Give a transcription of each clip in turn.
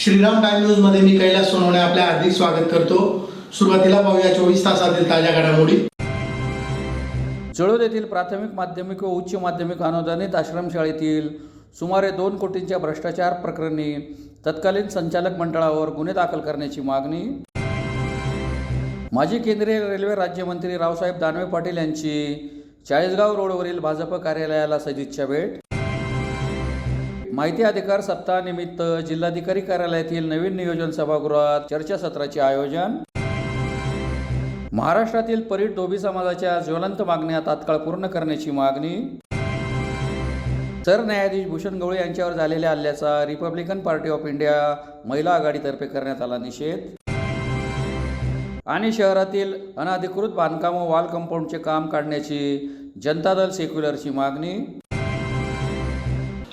Shriram time news मध्ये मी कैलास सोनवणे आपले हार्दिक स्वागत करतो। सुरुवातीला पाहूया 24 तासातील ताज्या घडामोडी। जळोद येथील प्राथमिक माध्यमिक व उच्च माध्यमिक अनुदानित आश्रमशाळेतील सुमारे 2 कोटींच्या भ्रष्टाचार प्रकरणी तत्कालीन संचालक मंडळावर गुन्हे दाखल करण्याची मागणी। माजी केंद्रीय रेल्वे राज्यमंत्री रावसाहेब दानवे पाटील यांची चाळीसगाव रोडवरील भाजप कार्यालयाला सदिच्छा भेट। माहिती अधिकार सप्ताहानिमित्त जिल्हाधिकारी कार्यालयातील नवीन नियोजन सभागृहात चर्चासत्राचे आयोजन। महाराष्ट्रातील परीट धोबी समाजाच्या ज्वलंत मागण्या तात्काळ पूर्ण करण्याची मागणी। सरन्यायाधीश भूषण गवळी यांच्यावर झालेल्या हल्ल्याचा रिपब्लिकन पार्टी ऑफ इंडिया महिला आघाडीतर्फे करण्यात आला निषेध। आणि शहरातील अनधिकृत बांधकाम व वॉल कंपाऊंडचे काम काढण्याची जनता दल सेक्युलरची मागणी।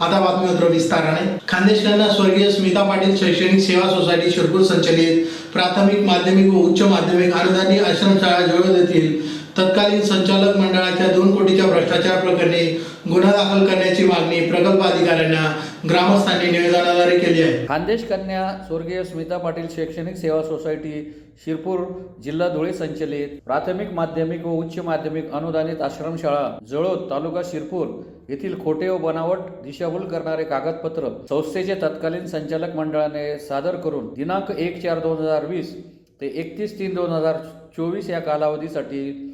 आता बातमीपत्र विस्ताराने। खानदेशकरांना स्वर्गीय स्मिता पाटील शैक्षणिक सेवा सोसायटी शिरपूर संचलित प्राथमिक माध्यमिक व उच्च माध्यमिक अनुदानित आश्रमशाळा जळोद येथील तत्कालीन संचालक मंडळाच्या 2 कोटीच्या भ्रष्टाचार प्रकरणी गुन्हा दाखल करण्याची मागणी प्रकल्प अधिकाऱ्यांना ग्रामस्थांनी निवेदनाद्वारे केली आहे। खानदेश कन्या स्वर्गीय स्मिता पाटील शैक्षणिक सेवा सोसायटी शिरपूर जिल्हा धुळे संचलित प्राथमिक माध्यमिक व उच्च माध्यमिक अनुदानित आश्रमशाळा जळोद तालुका शिरपूर येथील खोटे व बनावट दिशाभूल करणारे कागदपत्र संस्थेचे तत्कालीन संचालक मंडळाने सादर करून दिनांक 1/4/2020 ते 31/3/2024 या कालावधीसाठी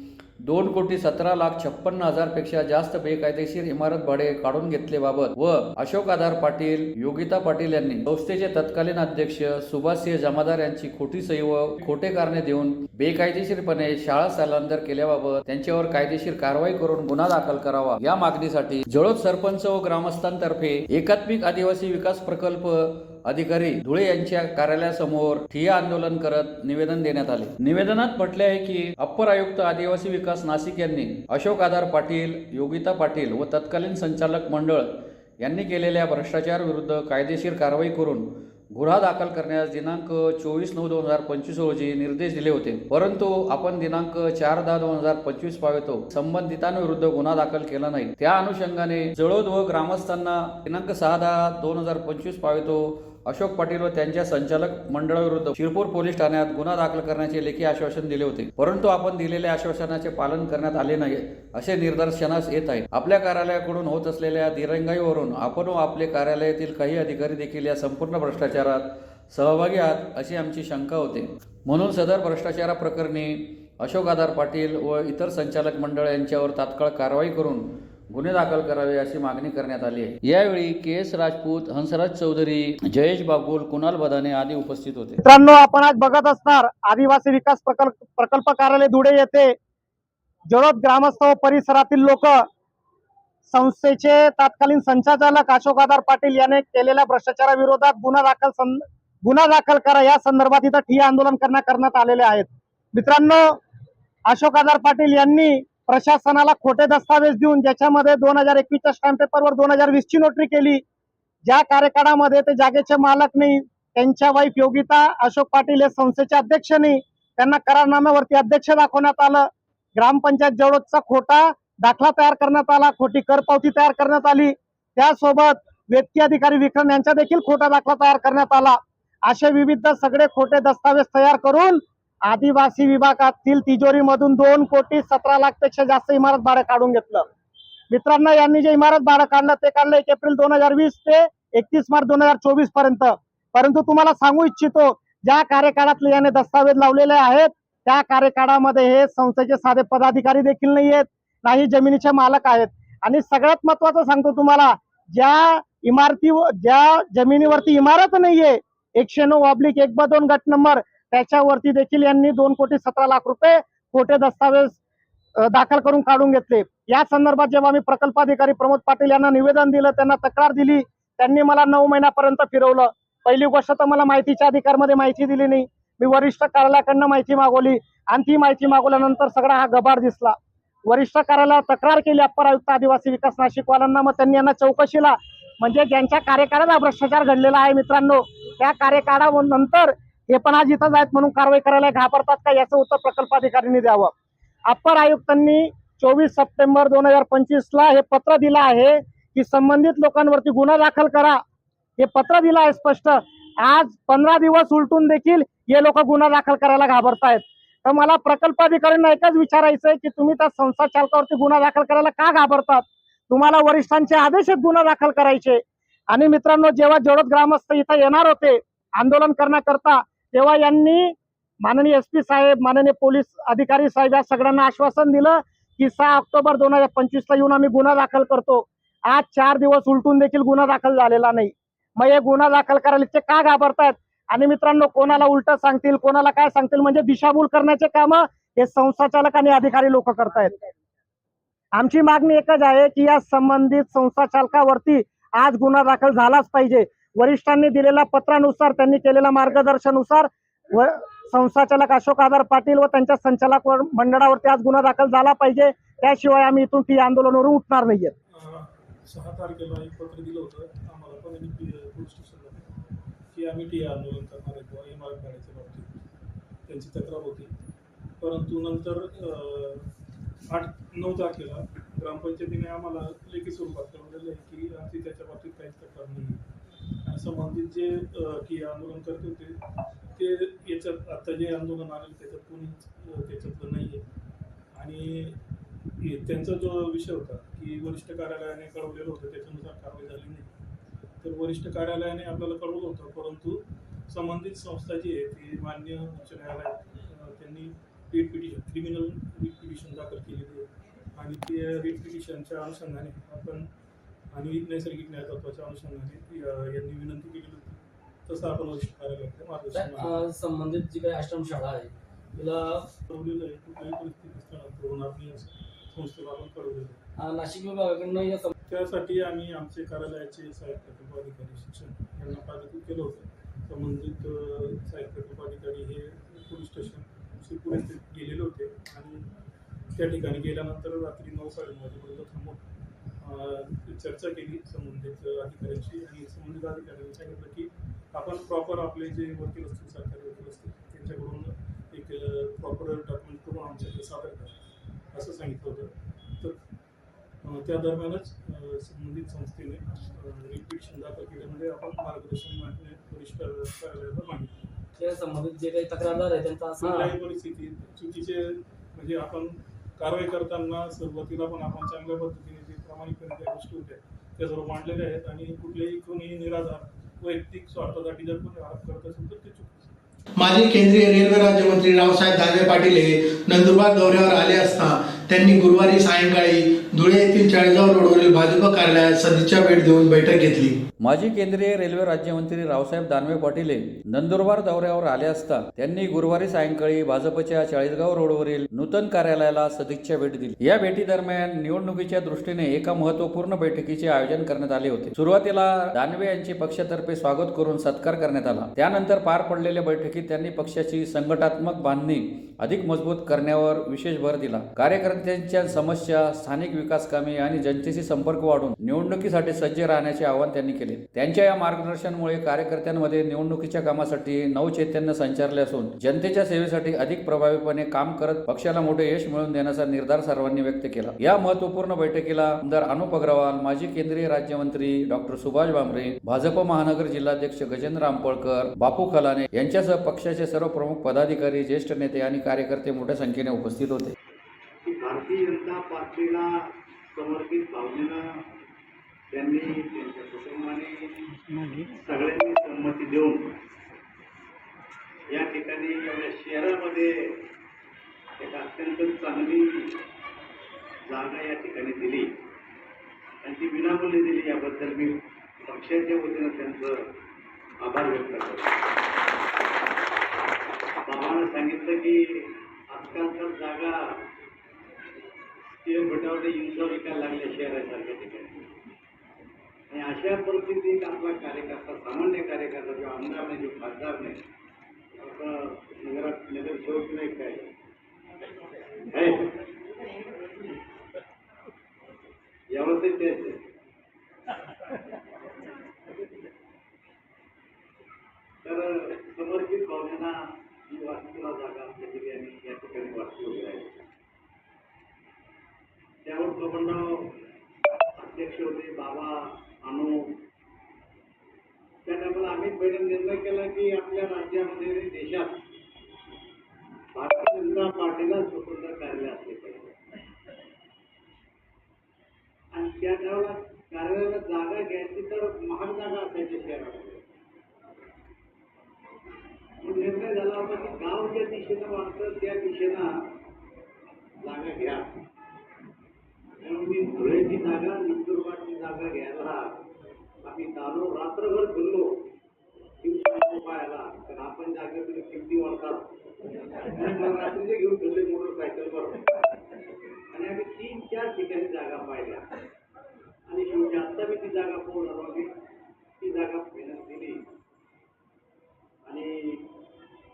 2,17,56,000 पेक्षा जास्त बेकायदेशीर इमारत भाडे काढून घेतलेबाबत व अशोक आधार पाटील, योगिता पाटील यांनी संस्थेचे तत्कालीन अध्यक्ष सुभाषसिंह जमादार यांची खोटी सही व खोटे कारणे देऊन बेकायदेशीरपणे शाळा स्थलांतर केल्याबाबत त्यांच्यावर कायदेशीर कारवाई करून गुन्हा दाखल करावा या मागणीसाठी जळोद सरपंच व ग्रामस्थांतर्फे एकात्मिक आदिवासी विकास प्रकल्प अधिकारी धुळे यांच्या कार्यालयासमोर ठिय्या आंदोलन करत निवेदन देण्यात आले। निवेदनात म्हटले आहे की अप्पर आयुक्त आदिवासी विकास नाशिक यांनी अशोक आधार पाटील, योगिता पाटील व तत्कालीन संचालक मंडळ यांनी केलेल्या भ्रष्टाचार विरुद्ध कायदेशीर कारवाई करून गुन्हा दाखल करण्यास दिनांक 24/9/2025 रोजी निर्देश दिले होते, परंतु आपण दिनांक 4/10/2025 पावेतो संबंधितांविरुद्ध गुन्हा दाखल केला नाही। त्या अनुषंगाने जळोद व ग्रामस्थांना दिनांक 6/10/2025 पावेतो अशोक पाटील व त्यांच्या संचालक मंडळाविरुद्ध शिरपूर पोलीस ठाण्यात गुन्हा दाखल करण्याचे लेखी आश्वासन दिले होते, परंतु आपण दिलेल्या आश्वासनाचे पालन करण्यात आले नाही असे निदर्शनास येत आहे। आपल्या कार्यालयाकडून होत असलेल्या दिरंगाईवरून आपण व आपले कार्यालयातील काही अधिकारी देखील या संपूर्ण भ्रष्टाचारात सहभागी आहात अशी आमची शंका होते। म्हणून सदर भ्रष्टाचाराप्रकरणी अशोक आधार पाटील व इतर संचालक मंडळ यांच्यावर तात्काळ कारवाई करून गुन्हे दाखल करावे अशी मागणी करण्यात आली आहे। यावेळी के.एस. राजपूत, हंसराज चौधरी, जयेश बागुल, कुणाल बदाने आदी उपस्थित होते। मित्रांनो, आपण आज बघत असणार आदिवासी विकास प्रकल्प कार्यालय धुळे येथे जळोद ग्रामस्थ व परिसरातील लोक संस्थेचे तत्कालीन संचालक अशोक आधार पाटील याने केलेल्या भ्रष्टाचाराविरोधात गुन्हा दाखल करा या संदर्भात इथं ठिय्या आंदोलन करण्यात आलेले आहेत। मित्रांनो, अशोक आधार पाटील यांनी प्रशासनाला खोटे दस्तावेज देऊन ज्याच्यामध्ये 2021च्या स्टॅम्प पेपरवर 2020 ची नोटरी केली, ज्या कार्यकाळामध्ये ते जागेचे मालक नाही, त्यांच्या वाईफ योगिता अशोक पाटील हे संस्थेचे अध्यक्ष नाही, त्यांना करारनाम्यावरती अध्यक्ष दाखवण्यात आलं। ग्रामपंचायत जळोदचा खोटा दाखला तयार करण्यात आला, खोटी कर पावती तयार करण्यात आली, त्यासोबत व्यक्ती अधिकारी विक्रम यांचा देखील खोटा दाखला तयार करण्यात आला। असे विविध सगळे खोटे दस्तावेज तयार करून आदिवासी विभागातील तिजोरीमधून 2,17,00,000 पेक्षा जास्त इमारत भाडे काढून घेतलं। मित्रांनो, यांनी जे इमारत भाडं काढलं ते काढलं 1 एप्रिल 2020 ते 31 मार्च 2024 पर्यंत। परंतु तुम्हाला सांगू इच्छितो, ज्या कार्यकाळातले याने दस्तावेज लावलेले आहेत त्या कार्यकाळामध्ये हे संस्थेचे साधे पदाधिकारी देखील नाही आहेत, नाही जमिनीचे मालक आहेत। आणि सगळ्यात महत्वाचं सांगतो तुम्हाला, ज्या जमिनीवरती इमारत नाहीये 109/1/2 गट नंबर त्याच्यावरती देखील यांनी 2,17,00,000 रुपये खोटे दस्तावेज दाखल करून काढून घेतले। या संदर्भात जेव्हा मी प्रकल्प अधिकारी प्रमोद पाटील यांना निवेदन दिलं, त्यांना तक्रार दिली, त्यांनी मला 9 महिन्यापर्यंत फिरवलं। पहिली गोष्ट तर मला माहितीच्या अधिकारमध्ये माहिती दिली नाही, मी वरिष्ठ कार्यालयाकडनं माहिती मागवली आणि ती माहिती मागवल्यानंतर सगळा हा गबार दिसला। वरिष्ठ कार्यालयात तक्रार केली अप्पर आयुक्त आदिवासी विकास नाशिकवाल्यांना, मग त्यांनी यांना चौकशीला म्हणजे ज्यांच्या कार्यकाळात हा भ्रष्टाचार घडलेला आहे मित्रांनो, त्या कार्यकाळानंतर हे पण आज इथंच आहेत म्हणून कारवाई करायला घाबरतात का, याचं उत्तर प्रकल्प अधिकाऱ्यांनी द्यावं। अप्पर आयुक्तांनी 24 सप्टेंबर 2025 ला हे पत्र दिलं आहे की संबंधित लोकांवरती गुन्हा दाखल करा, हे पत्र दिलं आहे स्पष्ट। आज 15 दिवस उलटून देखील हे लोक गुन्हा दाखल करायला घाबरतायत. तर मला प्रकल्प अधिकाऱ्यांना एकच विचारायचं आहे की तुम्ही त्या संस्था चालकावरती गुन्हा दाखल करायला का घाबरतात? तुम्हाला वरिष्ठांचे आदेश आहेत गुन्हा दाखल करायचे. आणि मित्रांनो, जेव्हा जळोद ग्रामस्थ इथं येणार होते आंदोलन करण्याकरता, तेव्हा यांनी माननीय SP साहेब, माननीय पोलीस अधिकारी साहेब या सगळ्यांना आश्वासन दिलं की 6 ऑक्टोबर 2025 ला येऊन आम्ही गुन्हा दाखल करतो. आज 4 दिवस उलटून देखील गुन्हा दाखल झालेला नाही. मग हे गुन्हा दाखल करायला ते का घाबरतायत? आणि मित्रांनो, कोणाला उलट सांगतील, कोणाला काय सांगतील, म्हणजे दिशाभूल करण्याचे काम हे संस्था चालक आणि अधिकारी लोक करतायत. आमची मागणी एकच आहे की या संबंधित संस्था चालकावरती आज गुन्हा दाखल झालाच पाहिजे. वरिष्ठांनी दिलेल्या पत्रानुसार, त्यांनी केलेल्या मार्गदर्शनानुसार संस्था चालक अशोक आधार पाटील व त्यांच्या संचालक मंडळावरती आज गुन्हा दाखल झाला पाहिजे. त्याशिवाय आम्ही इथून ती आंदोलनावरून उठणार नाहीये. 6 तारखेला एक पत्र दिलं होतं आम्हाला पण पोलीस स्टेशनला की आम्ही टी आंदोलन करणार आहे किंवा इमारत काढायच्या बाबतीत त्यांची तक्रार होती. परंतु नंतर 8-9 तारखेला ग्रामपंचायतीने आम्हाला लेखी स्वरूपात कळवलेलं आहे की आमची त्याच्या बाबतीत काहीच तक्रार नाही. आणि संबंधित जे टी आंदोलन करत होते ते याच्यात आता जे आंदोलन आलेलं त्याच्यात कोणीच त्याच्यातलं नाही आहे. आणि त्यांचा जो विषय होता की वरिष्ठ कार्यालयाने कळवलेलं होतं त्याच्यानुसार कारवाई झाली नाही. तर वरिष्ठ कार्यालयाने आपल्याला कळवलं होतं, परंतु संबंधित संस्था जी आहे ती मान्य उच्च न्यायालयात त्यांनी writ petition, criminal writ petition दाखल केलेली आहे. आणि ते रिट पिटिशनच्या अनुषंगाने आपण आणि नैसर्गिक न्यायतत्वाच्या अनुषंगाने यांनी विनंती केली होती. तसं आपण वरिष्ठ कार्यालयाकडे मार्गदर्शन संबंधित जी काही आश्रमशाळा आहे तिला कळवलेलं आहे. कुठल्याही परिस्थितीत स्थलांतर होणार नाही असं संस्थेला आपण कळवलेलं आहे. नाशिक विभागाकडनं या त्यासाठी आम्ही आमचे कार्यालयाचे सहाय्यक प्रकल्प अधिकारी शिक्षण यांना पाठवून केलं होतं. संबंधित सहाय्यक प्रकल्प अधिकारी हे पोलीस स्टेशन शिरपूर येथे गेलेले होते आणि त्या ठिकाणी गेल्यानंतर रात्री 9-9:30 वाजेपर्यंत थांबून चर्चा केली संबंधित अधिकाऱ्यांशी. आणि संबंधित अधिकाऱ्यांनी सांगितलं की आपण प्रॉपर आपले जे वकील असतील, सरकारी वकील असतील, त्यांच्याकडून एक प्रॉपर डॉक्युमेंट करून आमच्याकडे सादर करा असं सांगितलं होतं. तर त्या दरम्यानच संबंधित संस्थेने रिपिटिशन दाखल केल्यामध्ये आपण मार्गदर्शन वरिष्ठ कार्यालयाला मागितलं. त्या संबंधित जे काही तक्रारदार आहे त्यांचा कुठल्याही परिस्थितीत चुकीचे म्हणजे आपण कारवाई करताना सुरुवातीला पण आपण चांगल्या पद्धतीने जे प्रामाणिकपणे त्या गोष्टी होत्या त्या सर्व मांडलेल्या आहेत. आणि कुठलेही कोणी निराधार वैयक्तिक स्वार्थासाठी जर कोणी आरोप करत असेल तर ते चुकीचं. माजी केंद्रीय रेल्वे राज्यमंत्री रावसाहेब दानवे पाटील हे नंदुरबार दौऱ्यावर आले असता त्यांनी गुरुवारी सायंकाळी धुळे येथील चाळीसगाव रोडवरील भाजप कार्यालयात सदिच्छा भेट देऊन बैठक घेतली. माजी केंद्रीय रेल्वे राज्यमंत्री रावसाहेब दानवे पाटील हे नंदुरबार दौऱ्यावर आले असता त्यांनी गुरुवारी सायंकाळी भाजपच्या चाळीसगाव रोडवरील नूतन कार्यालयाला सदिच्छा भेट दिली. या भेटी दरम्यान निवडणुकीच्या दृष्टीने एका महत्वपूर्ण बैठकीचे आयोजन करण्यात आले होते. सुरुवातीला दानवे यांचे पक्षातर्फे स्वागत करून सत्कार करण्यात आला. त्यानंतर पार पडलेल्या बैठकीत त्यांनी पक्षाची संघटनात्मक बांधणी अधिक मजबूत करण्यावर विशेष भर दिला. कार्यकर्त्यांच्या समस्या, स्थानिक विकास कामे आणि जनतेशी संपर्क वाढून निवडणुकीसाठी सज्ज राहण्याचे आवाहन त्यांनी केले. त्यांच्या या मार्गदर्शनामुळे कार्यकर्त्यांमध्ये निवडणुकीच्या कामासाठी नवचैतन्य संचारले असून जनतेच्या सेवेसाठी अधिक प्रभावीपणे काम करत पक्षाला मोठे यश मिळवून देण्याचा निर्धार सर्वांनी व्यक्त केला. या महत्वपूर्ण बैठकीला आमदार अनुप अग्रवाल, माजी केंद्रीय राज्यमंत्री डॉक्टर सुभाष भामरे, भाजप महानगर जिल्हाध्यक्ष गजेंद्र आंबळकर, बापू खलाने यांच्यासह पक्षाचे सर्व प्रमुख पदाधिकारी, ज्येष्ठ नेते आणि कार्यकर्ते मोठ्या संख्येने उपस्थित होते. भारतीय जनता पार्टीला समर्पित भावनेनं त्यांनी त्यांच्या कुटुंबाने सगळ्यांनी संमती देऊन या ठिकाणी एवढ्या शहरामध्ये एक अत्यंत चांगली जागा या ठिकाणी दिली आणि ती विनामूल्य दिली. याबद्दल मी पक्षाच्या वतीनं त्यांचं आभार व्यक्त करतो. बाबांना सांगितलं की आजकाल तर जागा भेटावटे इंच विकायला लागल्या शहरासारख्या ठिकाणी. आणि अशा परिस्थितीत आपला कार्यकर्ता, सामान्य कार्यकर्ता जो आमदार नाही, जो खासदार नाही, नगरात नगरसेवक नाही, काय यावरच द्यायचं. तर समर्पित भावनेना ही वास्तूला जागा आमच्या ठिकाणी या ठिकाणी वास्तू वगैरे आहे. त्यावर प्रबंधराव अध्यक्ष होते, बाबा, अनु. त्या टायमाला आम्ही स्थानिक बैठक निर्णय केला की आपल्या राज्यामध्ये आणि देशात भारतीय जनता पार्टीला स्वतंत्र कार्यालय असले पाहिजे आणि त्या ठिकाणी कार्यालयाला जागा घ्यायची तर महाग जागा असायची शहरामध्ये. निर्णय झाला होता की गाव ज्या दिशेनं वाटतं त्या दिशेनं जागा घ्या. म्हणून मी धुळेची जागा, नंदुरबारची जागा घ्यायला आम्ही चालू रात्रभर फिरलो पाहायला, तर आपण जागेतून किमती वाढतात रात्रीचे घेऊन फिरले मोटरसायकलवर आणि आम्ही 3-4 ठिकाणी जागा पाहिल्या आणि शेवटी आता मी ती जागा पूर्ण झालो. आम्ही ती जागा मेहनत दिली आणि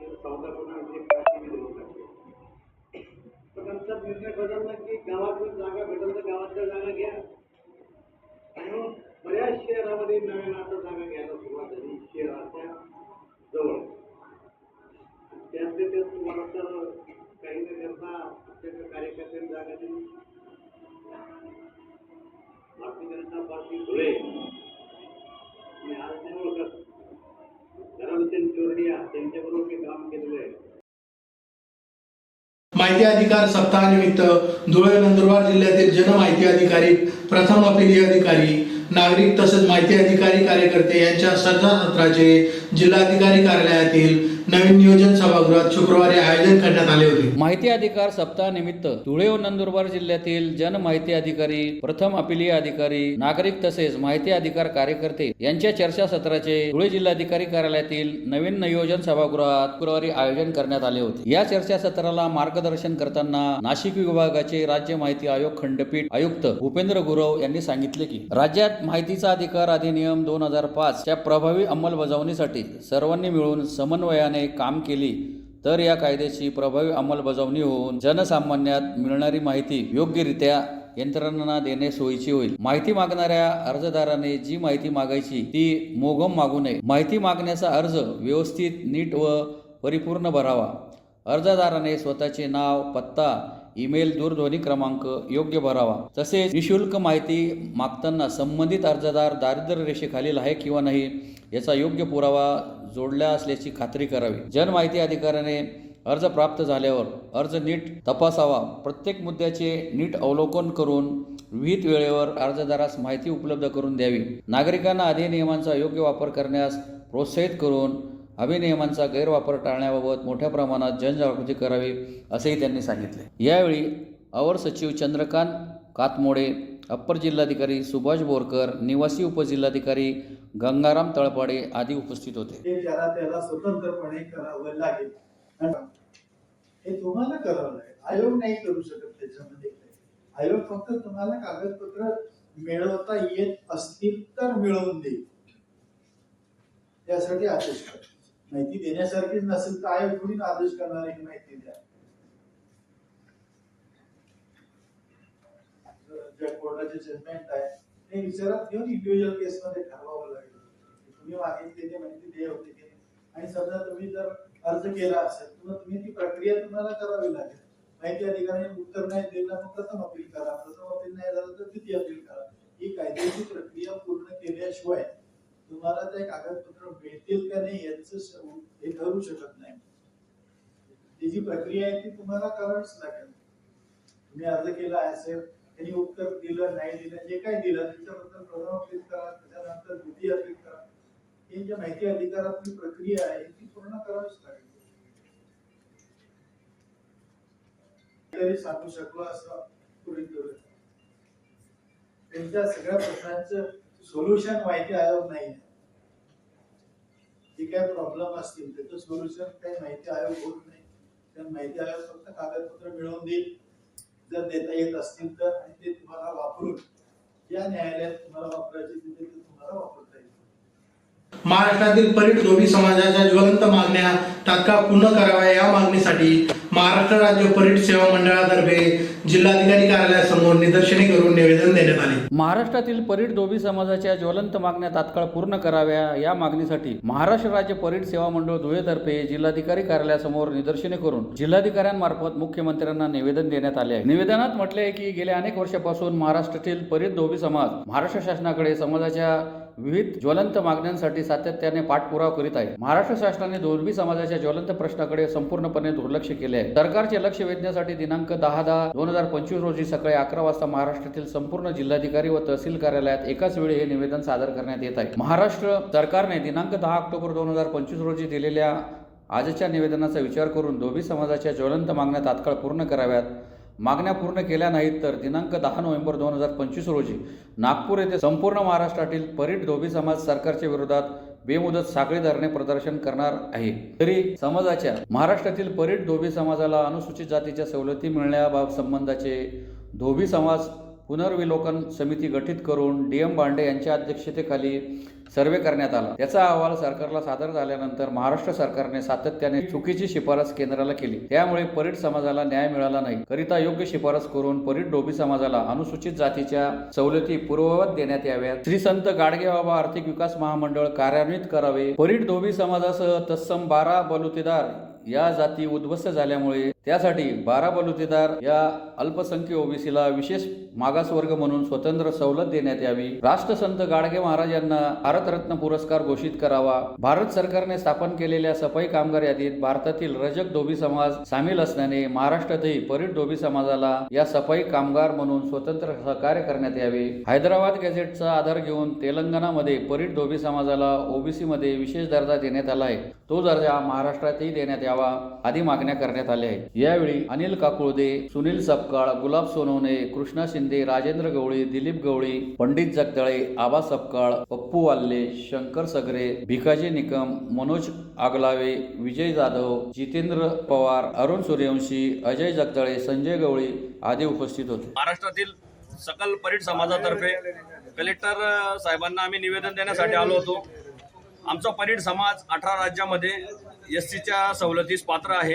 सौदा करून आमचे पैसे देऊन टाकले. पण आमचा निर्णय बदलला की गावातून जागा भेटेल तर गावातल्या जागा घ्या. आणि बऱ्याच शहरामध्ये नवीन आता जागा घ्यायला सुरुवात झाली शहराच्या जवळ. त्यातले त्यात तुम्हाला तर काही न करता आपल्या कार्यकर्त्यांनी जागा दिली. भारतीय जनता पार्टी धुळे मी आज नाही ओळखत, धरमचंद चोरडिया त्यांच्याबरोबर मी काम केलेलं आहे. माहिती अधिकार सप्ताहानिमित्त धुळे नंदुरबार जिल्ह्यातील जनमाहिती अधिकारी, प्रथम अपील अधिकारी, नागरिक तसेच माहिती अधिकारी कार्यकर्ते यांच्या चर्चासत्राचे जिल्हाधिकारी कार्यालयातील नवीन नियोजन सभागृहात शुक्रवारी आयोजन करण्यात आले होते. माहिती अधिकार सप्ताहानिमित्त धुळे व नंदुरबार जिल्ह्यातील जन माहिती अधिकारी, प्रथम अपीलीय अधिकारी, नागरिक तसेच माहिती अधिकार कार्यकर्ते यांच्या चर्चासत्राचे धुळे जिल्हाधिकारी कार्यालयातील नवीन नियोजन सभागृहात शुक्रवारी आयोजन करण्यात आले होते. या चर्चासत्राला मार्गदर्शन करताना नाशिक विभागाचे राज्य माहिती आयोग खंडपीठ आयुक्त भूपेंद्र गुरव यांनी सांगितले की राज्यात माहितीचा अधिकार अधिनियम 2005 च्या प्रभावी अंमलबजावणीसाठी सर्वांनी मिळून समन्वयाने काम केली तर या कायद्याची प्रभावी अंमलबजावणी होऊन जनसामान्यात मिळणारी माहिती योग्यरित्या यंत्रणांना देणे सोयीची होईल. माहिती मागणाऱ्या अर्जदाराने जी माहिती मागायची ती मोघम मागू नये. माहिती मागण्याचा अर्ज व्यवस्थित, नीट व परिपूर्ण भरावा. अर्जदाराने स्वतःचे नाव, पत्ता, ईमेल, दूरध्वनी क्रमांक योग्य भरावा. तसेच निशुल्क माहिती मागताना संबंधित अर्जदार दारिद्र्य रेषेखालील आहे किंवा नाही याचा योग्य पुरावा जोडला असल्याची खात्री करावी. जनमाहिती अधिकाऱ्याने अर्ज प्राप्त झाल्यावर अर्ज नीट तपासावा. प्रत्येक मुद्द्याचे नीट अवलोकन करून विहित वेळेवर अर्जदारास माहिती उपलब्ध करून द्यावी. नागरिकांना अधिनियमांचा योग्य वापर करण्यास प्रोत्साहित करून अधिनियमांचा गैरवापर टाळण्याबाबत मोठ्या प्रमाणात जनजागृती करावी असेही त्यांनी सांगितले. यावेळी अवर सचिव चंद्रकांत कातमोडे, अप्पर जिल्हाधिकारी सुभाष बोरकर, निवासी उपजिल्हाधिकारी गंगाराम तळपाडे आदी उपस्थित होते. त्याला स्वतंत्रपणे करावं लागेल. हे तुम्हाला करावं लागेल. आयोग नाही करू शकत त्याच्यामध्ये. आयोग फक्त तुम्हाला कागदपत्र मिळवता येत असतील तर मिळवून देईल, त्यासाठी आदेश करा. माहिती देण्यासारखीच नसेल तर आयोग थोडी आदेश करणार आहे की माहिती द्या. ज्या कोर्टाचे जजमेंट आहे ते विचारात घेऊन इंडिव्हिज्युअल केसमध्ये ठरवावं लागेल. तुम्ही मागितलेली माहिती दे होते की, आणि समजा तुम्ही जर अर्ज केला असेल तर तुम्ही ती प्रक्रिया तुम्हाला करावी लागेल. माहिती अधिकाऱ्याने उत्तर नाही दिलं तर प्रथम अपील करा, प्रथम अपील नाही झालं तर द्वितीय अपील करा. ही कायद्याची प्रक्रिया पूर्ण केल्याशिवाय तुम्हाला ते कागदपत्र मिळतील का नाही याचं हे ठरू शकत नाही. ती जी प्रक्रिया आहे ती तुम्हाला करावीच लागेल. तुम्ही अर्ज केला असेल, त्यांनी उत्तर दिलं नाही दिलं, जे काही दिलं त्याच्याबद्दल प्रथम अपील करा, त्याच्यानंतर द्वितीय अपील करा. ही जी माहिती अधिकारातली प्रक्रिया आहे ती पूर्ण करावीच लागेल. तरी सांगू शकलो असं पुढे त्यांच्या सगळ्या प्रश्नांचं सोल्युशन माहिती आयोग नाही. जे काही प्रॉब्लेम असतील त्याचं सोल्युशन काही माहिती आयोग होत नाही. त्या माहिती आयोग फक्त कागदपत्र मिळवून देईल जर देता येत असतील तर, आणि ते तुम्हाला वापरून या न्यायालयात तुम्हाला वापरायचे तिथे ते तुम्हाला वापरता येईल. महाराष्ट्रातील परीट धोबी समाजाच्या ज्वलंत मागण्या तात्काळ पूर्ण कराव्या या मागणीसाठी महाराष्ट्र राज्य परीट सेवा मंडळातर्फे जिल्हाधिकारी कार्यालयासमोर निदर्शने करून निवेदन देण्यात आले. महाराष्ट्रातील परीट धोबी समाजाच्या ज्वलंत मागण्या तात्काळ पूर्ण कराव्या या मागणीसाठी महाराष्ट्र राज्य परीट सेवा मंडळ धुळेतर्फे जिल्हाधिकारी कार्यालयासमोर निदर्शने करून जिल्हाधिकाऱ्यांमार्फत मुख्यमंत्र्यांना निवेदन देण्यात आले आहे. निवेदनात म्हटले आहे की गेल्या अनेक वर्षापासून महाराष्ट्रातील परीट धोबी समाज महाराष्ट्र शासनाकडे समाजाच्या विविध ज्वलंत मागण्यांसाठी सातत्याने पाठपुरावा करीत आहे. महाराष्ट्र शासनाने धोबी समाजाच्या ज्वलंत प्रश्नाकडे संपूर्णपणे दुर्लक्ष केले आहे. सरकारचे लक्ष वेधण्यासाठी दिनांक 10/10/2025 रोजी सकाळी 11 वाजता महाराष्ट्रातील संपूर्ण जिल्हाधिकारी व तहसील कार्यालयात एकाच वेळी हे निवेदन सादर करण्यात येत आहे. महाराष्ट्र सरकारने दिनांक 10 ऑक्टोबर 2025 रोजी दिलेल्या आजच्या निवेदनाचा विचार करून धोबी समाजाच्या ज्वलंत मागण्या तात्काळ पूर्ण कराव्यात. मागण्या पूर्ण केल्या नाहीत तर दिनांक 10 नोव्हेंबर 2025 रोजी नागपूर येथे संपूर्ण महाराष्ट्रातील परीट धोबी समाज सरकारच्या विरोधात बेमुदत साखळी धरणे प्रदर्शन करणार आहे. तरी समाजाच्या महाराष्ट्रातील परीट धोबी समाजाला अनुसूचित जातीच्या सवलती मिळण्याबाबत संबंधाचे धोबी समाज पुनर्विलोकन समिती गठीत करून DM बांडे यांच्या अध्यक्षतेखाली सर्वे करण्यात आला. त्याचा अहवाल सरकारला सादर झाल्यानंतर महाराष्ट्र सरकारने सातत्याने चुकीची शिफारस केंद्राला केली. त्यामुळे परीट समाजाला न्याय मिळाला नाही. करिता योग्य शिफारस करून परीट धोबी समाजाला अनुसूचित जातीच्या सवलती पूर्ववत देण्यात याव्यात. श्री संत गाडगेबाबा आर्थिक विकास महामंडळ कार्यान्वित करावे. परीट धोबी समाजासह तत्सम 12 बलुतेदार या जाती उद्ध्वस्त झाल्यामुळे त्यासाठी 12 बलुतेदार या अल्पसंख्य ओबीसीला विशेष मागासवर्ग म्हणून स्वतंत्र सवलत देण्यात यावी. राष्ट्रसंत गाडगे महाराज यांना भारतरत्न पुरस्कार घोषित करावा. भारत सरकारने स्थापन केलेल्या सफाई कामगार यादीत भारतातील रजक धोबी समाज सामील असल्याने महाराष्ट्रातही परीट धोबी समाजाला या सफाई कामगार म्हणून स्वतंत्र सहकार्य करण्यात यावे. हैदराबाद गॅझेटचा आधार घेऊन तेलंगणामध्ये परीट धोबी समाजाला ओबीसी मध्ये विशेष दर्जा देण्यात आला आहे. तो दर्जा महाराष्ट्रातही देण्यात यावा आदी मागण्या करण्यात आल्या आहेत. यावेळी अनिल काकुळदे, सुनील सपकाळ, गुलाब सोनवणे, कृष्णा शिंदे, राजेंद्र गवळी, दिलीप गवळी, पंडित जगदळे, आबा सपकाळ, पप्पू वाल्ले, शंकर सगरे, भिकाजी निकम, मनोज आगलावे, विजय जाधव, जितेंद्र पवार, अरुण सूर्यवंशी, अजय जगदळे, संजय गवळी आदी उपस्थित होते. महाराष्ट्रातील सकल परीट समाजातर्फे कलेक्टर साहेबांना आम्ही निवेदन देण्यासाठी आलो होतो. आमचा परीट समाज 18 राज्यामध्ये SCच्या सवलतीस पात्र आहे,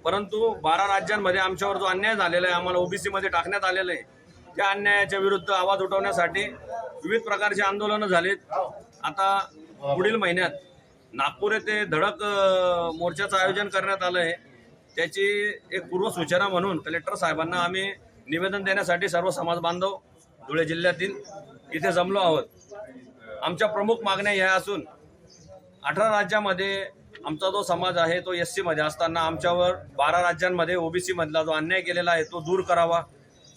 परंतु 12 राज्यांमध्ये आमच्यावर जो अन्याय झालेला आहे, आम्हाला OBC मध्ये टाकण्यात आलेलं आहे, त्या अन्यायाच्या विरुद्ध आवाज उठवण्यासाठी विविध प्रकारचे आंदोलनं झालेत. आता पुढील महिन्यात नागपूर येथे धडक मोर्चाचं आयोजन करण्यात आलं आहे. त्याची एक पूर्वसूचना म्हणून कलेक्टर साहेबांना आम्ही निवेदन देण्यासाठी सर्व समाज बांधव धुळे जिल्ह्यातील इथे जमलो आहोत. आमच्या प्रमुख मागण्या ह्या असून 18 राज्यामध्ये आमचा जो समाज आहे तो SC मध्ये असताना आमच्यावर 12 राज्यांमध्ये OBC मधला जो अन्याय केलेला आहे तो दूर करावा.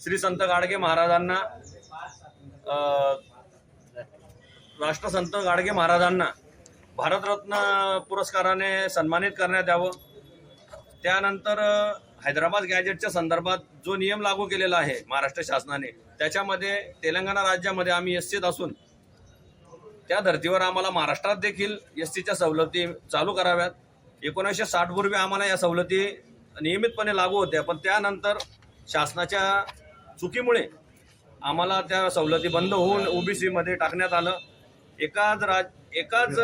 श्री संत गाडगे महाराजांना राष्ट्रसंत गाडगे महाराजांना भारतरत्न पुरस्काराने सन्मानित करण्यात यावं. त्यानंतर हैदराबाद गॅजेटच्या संदर्भात जो नियम लागू केलेला आहे महाराष्ट्र शासनाने, त्याच्यामध्ये तेलंगणा राज्यामध्ये आम्ही SCत असून त्या धर्तीवर आम्हाला महाराष्ट्रात देखील SCच्या सवलती चालू कराव्यात. 1960 पूर्वी आम्हाला या सवलती नियमितपणे लागू होत्या, पण त्यानंतर शासनाच्या चुकीमुळे आम्हाला त्या सवलती बंद होऊन OBC मध्ये टाकण्यात आलं. एकाच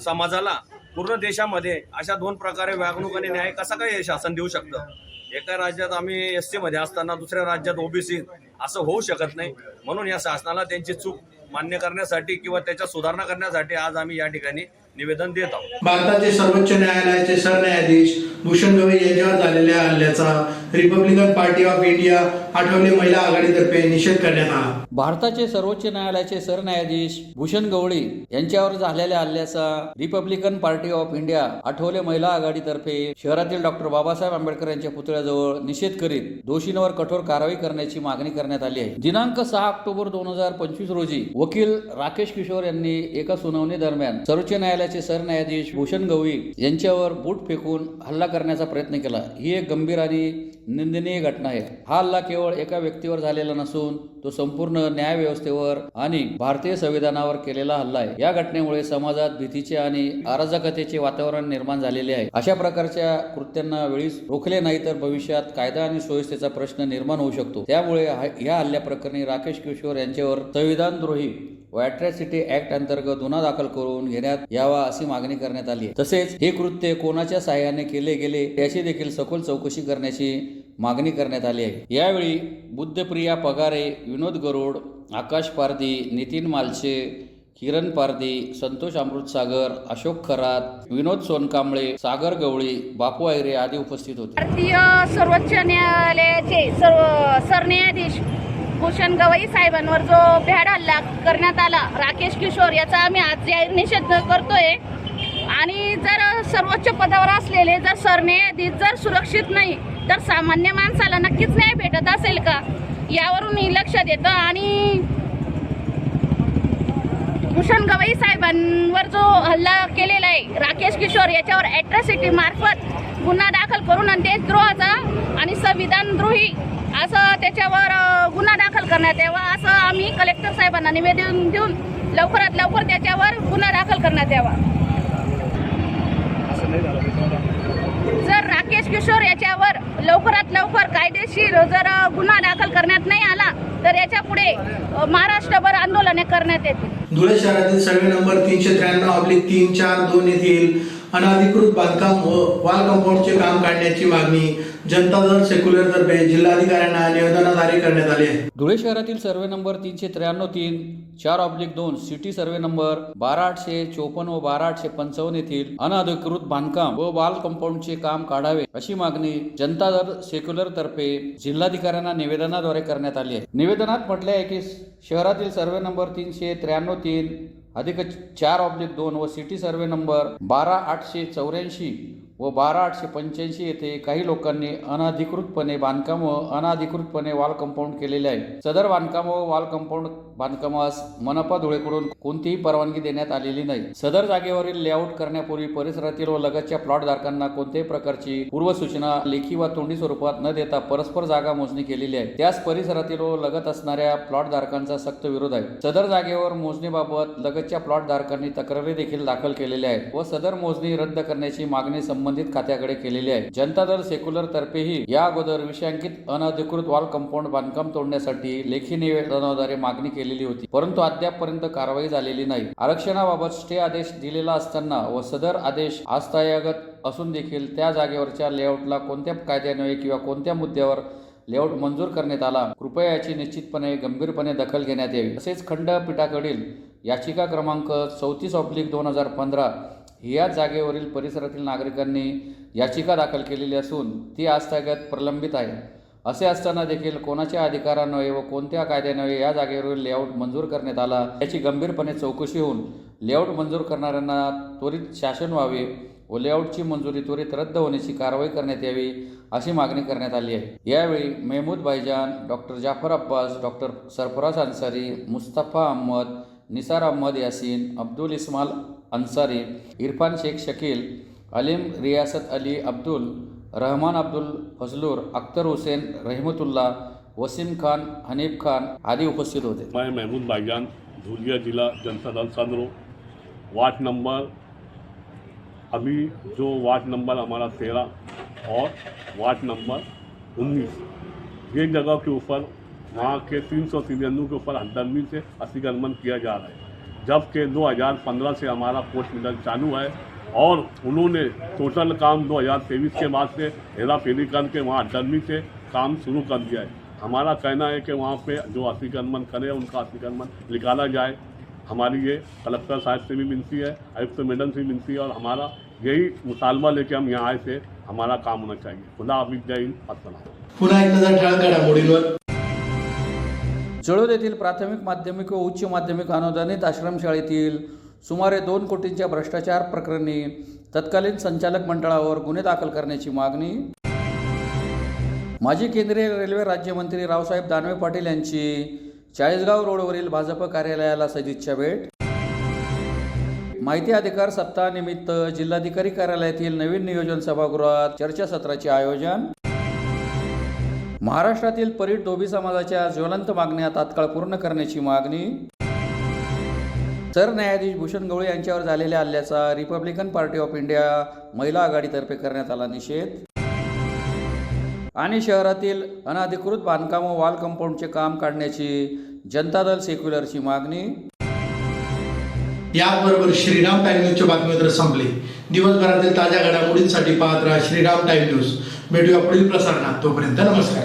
समाजाला पूर्ण देशामध्ये अशा 2 प्रकारे वागणूक आणि न्याय कसा काय हे शासन देऊ शकतं? एका राज्यात आम्ही SC मध्ये असताना दुसऱ्या राज्यात OBC, असं होऊ शकत नाही. म्हणून या शासनाला त्यांची चूक मान्य करण्यासाठी किंवा त्याच्या सुधारणा करण्यासाठी आज आम्ही या ठिकाणी निवेदन देत आहोत. भारताचे सर्वोच्च न्यायालयाचे सरन्यायाधीश भूषण गवई यांच्यावर झालेल्या हल्ल्याचा Republican party of India Athawale महिला आघाडीतर्फे निषेध करण्यात आला. भारताचे सर्वोच्च न्यायालयाचे सरन्यायाधीश भूषण गवळी यांच्यावर झालेल्या हल्ल्याचा Republican party of India Athawale महिला आघाडीतर्फे शहरातील डॉक्टर बाबासाहेब आंबेडकर यांच्या पुतळ्याजवळ निषेध करीत दोषींवर कठोर कारवाई करण्याची मागणी करण्यात आली आहे. दिनांक 6 ऑक्टोबर 2025 रोजी वकील राकेश किशोर यांनी एका सुनावणी दरम्यान सर्वोच्च न्यायालयाचे सरन्यायाधीश भूषण गवई यांच्यावर बूट फेकून हल्ला करण्याचा प्रयत्न केला. ही एक गंभीर आणि निंदनीय घटना आहे. हा हल्ला केवळ एका व्यक्तीवर झालेला नसून तो संपूर्ण न्याय व्यवस्थेवर आणि भारतीय संविधानावर केलेला हल्ला आहे. या घटनेमुळे समाजात भीतीचे आणि अराजकतेचे वातावरण निर्माण झालेले आहे. अशा प्रकारच्या कृत्यांना वेळीच रोखले नाही तर भविष्यात कायदा आणि सुव्यवस्थेचा प्रश्न निर्माण होऊ शकतो. त्यामुळे या हल्ल्याप्रकरणी राकेश किशोर यांच्यावर संविधानद्रोही व अॅट्रॉसिटी ऍक्ट अंतर्गत गुन्हा दाखल करून घेण्यात यावा अशी मागणी करण्यात आली आहे. तसेच हे कृत्य कोणाच्या सहाय्याने केले गेले याची देखील सखोल चौकशी करण्याची मागणी करण्यात आली आहे. यावेळी बुद्धप्रिया पगारे, विनोद गरुड, आकाश पारधी, नितीन मालशे, किरण पारधी, संतोष अमृतसागर, अशोक खरात, विनोद सोनकांबळे, सागर गवळी, बापू आयरे आदी उपस्थित होते. भारतीय सर्वोच्च न्यायालयाचे सरन्यायाधीश भूषण गवई साहेबांवर जो भ्याड हल्ला करण्यात आला राकेश किशोर याचा आम्ही आज जाहीर निषेध करतोय. आणि जर सर्वोच्च पदावर असलेले जर सरन्यायाधीश जर सुरक्षित नाही तर सामान्य माणसाला नक्कीच न्याय भेटत असेल का, यावरून लक्षात येतं. आणि भूषण गवई साहेबांवर जो हल्ला केलेला आहे राकेश किशोर याच्यावर ॲट्रॉसिटी मार्फत गुन्हा दाखल करून आणि देशद्रोहाचा आणि संविधानद्रोही असं त्याच्यावर गुन्हा दाखल करण्यात यावा असं आम्ही कलेक्टर साहेबांना निवेदन देऊन लवकरात लवकर त्याच्यावर गुन्हा दाखल करण्यात यावा. जर राकेश किशोर याच्यावर लवकरात लवकर कायदेशीर जर गुन्हा दाखल करण्यात नाही आला तर याच्या पुढे महाराष्ट्रभर आंदोलने करण्यात येतील. धुळे शहरातील सर्वे नंबर 393/342 येथील अनधिकृत बांधकाम व वॉल कंपाऊंडचे काम काढण्याची मागणी जनता दल सेक्युलर तर्फे जिल्हाधिकाऱ्यांना निवेदनाद्वारे करण्यात आले आहे. धुळे शहरातील survey number 393/3/4/2 city survey number 12854 व 12855 येथील अनधिकृत बांधकाम व वॉल कंपाऊंडचे काम काढावे अशी मागणी जनता दल सेक्युलर तर्फे जिल्हाधिकाऱ्यांना निवेदनाद्वारे करण्यात आली आहे. निवेदनात म्हटले आहे की शहरातील सर्वे नंबर 393/4/2 व सिटी सर्वे नंबर 12884 व 12885 येथे काही लोकांनी अनधिकृतपणे बांधकाम व अनधिकृतपणे वॉल कंपाऊंड केलेले आहे. सदर बांधकाम व वॉल कंपाऊंड बांधकामास मनपा धुळेकडून कोणतीही परवानगी देण्यात आलेली नाही. सदर जागेवरील लेआउट करण्यापूर्वी परिसरातील व लगतच्या प्लॉट धारकांना कोणत्याही प्रकारची पूर्वसूचना लेखी वा तोंडी स्वरूपात न देता परस्पर जागा मोजणी केलेली आहे. त्यास परिसरातील व लगत असणाऱ्या प्लॉट धारकांचा सक्त विरोध आहे. सदर जागेवर मोजणीबाबत लगतच्या प्लॉट धारकांनी तक्रारी देखील दाखल केलेल्या आहेत व सदर मोजणी रद्द करण्याची मागणी संबंधित खात्याकडे केलेली आहे. जनता दल सेक्युलर तर्फेही या अगोदर विषयांकित अनधिकृत वॉल कंपाऊंड बांधकाम तोडण्यासाठी लेखी निवेदनाद्वारे मागणी केलेली होती, परंतु अद्यापपर्यंत कारवाई झालेली नाही. आरक्षणाबाबत स्टे आदेश दिलेला असताना व सदर आदेश आस्थायगत असून देखील त्या जागेवरच्या लेआउटला कोणत्या कायद्यान्वये किंवा कोणत्या मुद्द्यावर लेआउट मंजूर करण्यात आला, कृपया याची निश्चितपणे गंभीरपणे दखल घेण्यात यावी. तसेच खंडपीठाकडील याचिका क्रमांक 34/2015 या जागेवरील परिसरातील नागरिकांनी याचिका दाखल केलेली असून ती आस्थागत प्रलंबित आहे. असे असताना देखील कोणाच्या अधिकारान्वये व कोणत्या कायद्यान्वये या जागेवरील लेआउट मंजूर करण्यात आला याची गंभीरपणे चौकशी होऊन लेआउट मंजूर करणाऱ्यांना त्वरित शासन व्हावे व लेआउटची मंजुरी त्वरित रद्द होण्याची कारवाई करण्यात यावी अशी मागणी करण्यात आली आहे. यावेळी मेहमूद भाईजान, डॉक्टर जाफर अब्बास, डॉक्टर सरफराज अन्सारी, मुस्तफा अहमद, निसार अहमद यासीन, अब्दुल इस्माल अन्सारी, इरफान शेख शकील, अलीम रियासत अली अब्दुल, रहमान अब्दुल फजलूर, अख्तर हुसैन रहमतुल्ला, वसीम खान, हनीफ खान आदि उपस्थित होते. मैं महमूद भाईजान, धुलिया जिला जनता दल संद्रो, वार्ड नंबर अभी जो वार्ड नंबर हमारा 13 और वार्ड नंबर 19 ये जगह के ऊपर वहाँ के 300 सीनियरों के ऊपर हददर्मी से अतिक्रमण किया जा रहा है, जबकि 2015 से हमारा कोर्ट मिडल चालू है और उन्होंने टोटल काम 2023 के बाद से हेरा फेरी करके वहाँ हददर्मी से काम शुरू कर दिया है. हमारा कहना है कि वहाँ पे जो अतिक्रमण करे उनका अतिक्रमण निकाला जाए. हमारी ये कलेक्टर साहब से भी विनती है, आयुक्त मैडम से भी विनती है और हमारा यही मुतालबा लेके हम यहाँ आए थे. हमारा काम होना चाहिए. खुदा हाफिज, जय हिंद, अस्सलाम. पुन्हा एक नजर ठळक घडामोडींवर. जळोद येथील प्राथमिक माध्यमिक व उच्च माध्यमिक अनुदानित आश्रमशाळेतील सुमारे 2 कोटींच्या भ्रष्टाचार प्रकरणी तत्कालीन संचालक मंडळावर गुन्हे दाखल करण्याची मागणी. माजी केंद्रीय रेल्वे राज्यमंत्री रावसाहेब दानवे पाटील यांची चाळीसगाव रोडवरील भाजप कार्यालयाला सदिच्छा भेट. माहिती अधिकार सप्ताहानिमित्त जिल्हाधिकारी कार्यालयातील नवीन नियोजन सभागृहात चर्चासत्राचे आयोजन. महाराष्ट्रातील परीट धोबी समाजाच्या ज्वलंत मागण्या तात्काळ पूर्ण करण्याची मागणी. सरन्यायाधीश भूषण गवळी यांच्यावर झालेल्या हल्ल्याचा रिपब्लिकन पार्टी ऑफ इंडिया महिला आघाडीतर्फे करण्यात आला निषेध. आणि शहरातील अनधिकृत बांधकाम व वॉल कंपाऊंडचे काम काढण्याची जनता दल सेक्युलरची मागणी. याबरोबर श्रीराम टाइम न्यूजच्या बातमीपत्र संपले. दिवसभरातील ताज्या घडामोडींसाठी पाहत राहा श्रीराम टाइम न्यूज. भेटूया पुढील प्रसारणात. तोपर्यंत नमस्कार.